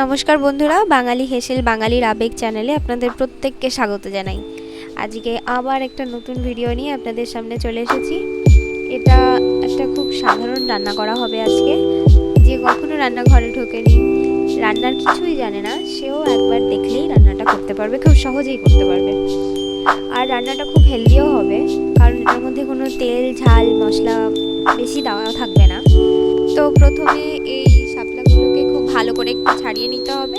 নমস্কার বন্ধুরা, বাঙালি হেসেল বাঙালির আবেগ চ্যানেলে আপনাদের প্রত্যেককে স্বাগত জানাই। আজকে আবার একটা নতুন ভিডিও নিয়ে আপনাদের সামনে চলে এসেছি। এটা একটা খুব সাধারণ রান্না করা হবে আজকে। যে কখনো রান্নাঘরে ঢোকেনি, রান্নার কিছুই জানে না, সেও একবার দেখলেই রান্নাটা করতে পারবে, খুব সহজেই করতে পারবে। আর রান্নাটা খুব হেলদিও হবে, কারণ এটার মধ্যে কোনো তেল ঝাল মশলা বেশি দেওয়া থাকবে না। তো প্রথমে এই শাপলাগুলোকে খুব ভালো করে একটু ছাড়িয়ে নিতে হবে,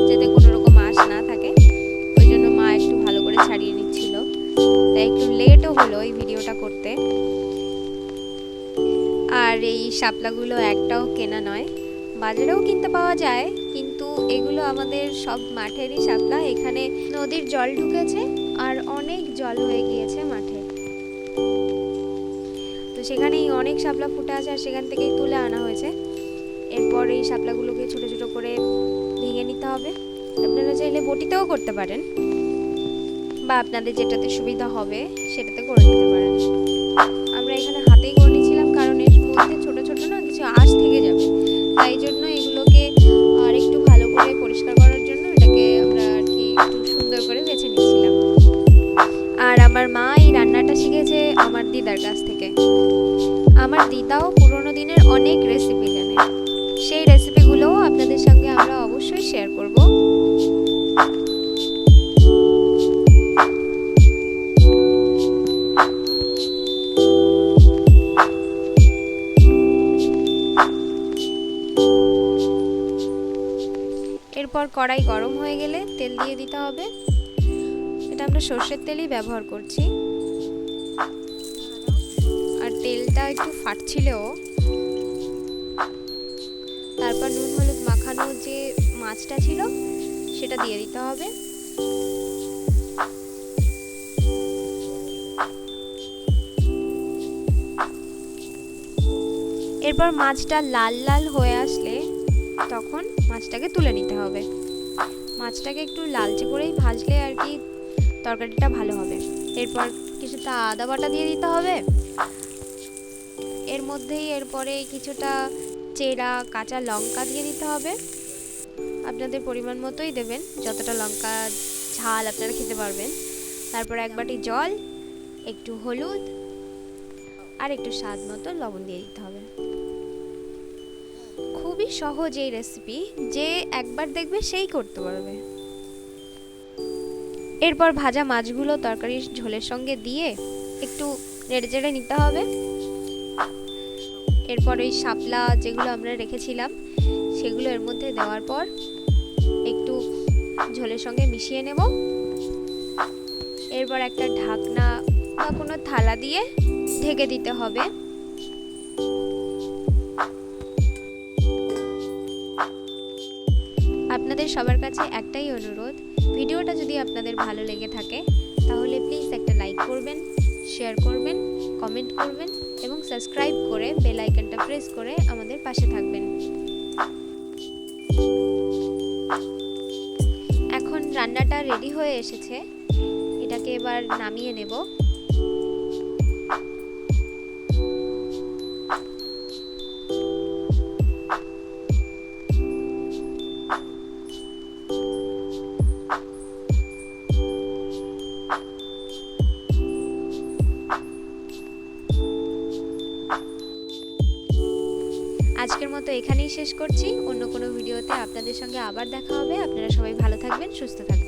যাতে কোনো রকম আঁশ না থাকে। ওই জন্য মা একটু ভালো করে ছাড়িয়ে নিচ্ছিল, তাই একটু লেটও হলো এই ভিডিওটা করতে। আর এই শাপলাগুলো একটাও কেনা নয়, বাজারেও কিনতে পাওয়া যায়, কিন্তু এগুলো আমাদের সব মাঠেরই শাপলা। এখানে নদীর জল ঢুকেছে আর অনেক জল হয়ে গিয়েছে মাঠে, তো সেখানেই অনেক শাপলা ফুটে আছে আর সেখান থেকেই তুলে আনা হয়েছে। এরপর এই শাপলাগুলোকে ছোটো ছোটো করে ভেঙে নিতে হবে। আপনারা চাইলে বটিতেও করতে পারেন, বা আপনাদের যেটাতে সুবিধা হবে সেটাতে করে নিতে পারেন। আমরা এখানে হাতেই করে নিয়েছিলাম, কারণ এর মধ্যে ছোটো ছোটো না কিছু আঁশ থেকে যাবে, তাই জন্য এগুলোকে আর একটু ভালো করে পরিষ্কার করার জন্য এটাকে আমরা আর কি একটু সুন্দর করে বেছে নিচ্ছিলাম। আর আমার মা এই রান্নাটা শিখেছে আমার দিদার কাছ থেকে। আমার দিদাও পুরোনো দিনের অনেক রেসিপি জানে, সেই রেসিপিগুলোও আপনাদের সঙ্গে আমরা অবশ্যই শেয়ার করব। এরপর কড়াই গরম হয়ে গেলে তেল দিয়ে দিতে হবে। এটা আমরা সর্ষের তেলই ব্যবহার করছি। আর তেলটা একটু ফাটছিলেও তারপর নুন হলুদ মাখানো যে মাছটা ছিল সেটা দিয়ে দিতে হবে। এরপর মাছটা লাল লাল হয়ে আসলে তখন মাছটাকে তুলে নিতে হবে। মাছটাকে একটু লালচে করেই ভাজলে আর কি তরকারিটা ভালো হবে। এরপর কিছুটা আদা বাটা দিয়ে দিতে হবে। এর মধ্যেই এরপরে কিছুটা চেরা কাঁচা লঙ্কা দিয়ে দিতে হবে। আপনাদের পরিমাণ মতোই দেবেন, যতটা লঙ্কা ঝাল আপনারা খেতে পারবেন। তারপর এক বাটি জল, একটু হলুদ আর একটু স্বাদ মতো লবণ দিয়ে দিতে হবে। খুবই সহজ এই রেসিপি, যে একবার দেখবে সেই করতে পারবে। এরপর ভাজা মাছগুলো তরকারির ঝোলের সঙ্গে দিয়ে একটু নেড়ে চেড়ে নিতে হবে। এরপর এই শাপলা যেগুলো আমরা রেখেছিলাম সেগুলো এর মধ্যে দেওয়ার পর একটু ঝোলের সঙ্গে মিশিয়ে নেব। এরপর একটা ঢাকনা বা কোনো থালা দিয়ে ঢেকে দিতে হবে। আপনাদের সবার কাছে একটাই অনুরোধ, ভিডিওটা যদি আপনাদের ভালো লেগে থাকে তাহলে প্লিজ একটা লাইক করবেন, শেয়ার করবেন, কমেন্ট করবেন এবং সাবস্ক্রাইব করে বেল আইকনটা প্রেস করে আমাদের পাশে থাকবেন। এখন রান্নাটা রেডি হয়ে এসেছে, এটাকে এবার নামিয়ে নেব। আজকের মতো এখানেই শেষ করছি। অন্য কোনো ভিডিওতে আপনাদের সঙ্গে আবার দেখা হবে। আপনারা সবাই ভালো থাকবেন, সুস্থ থাকবেন।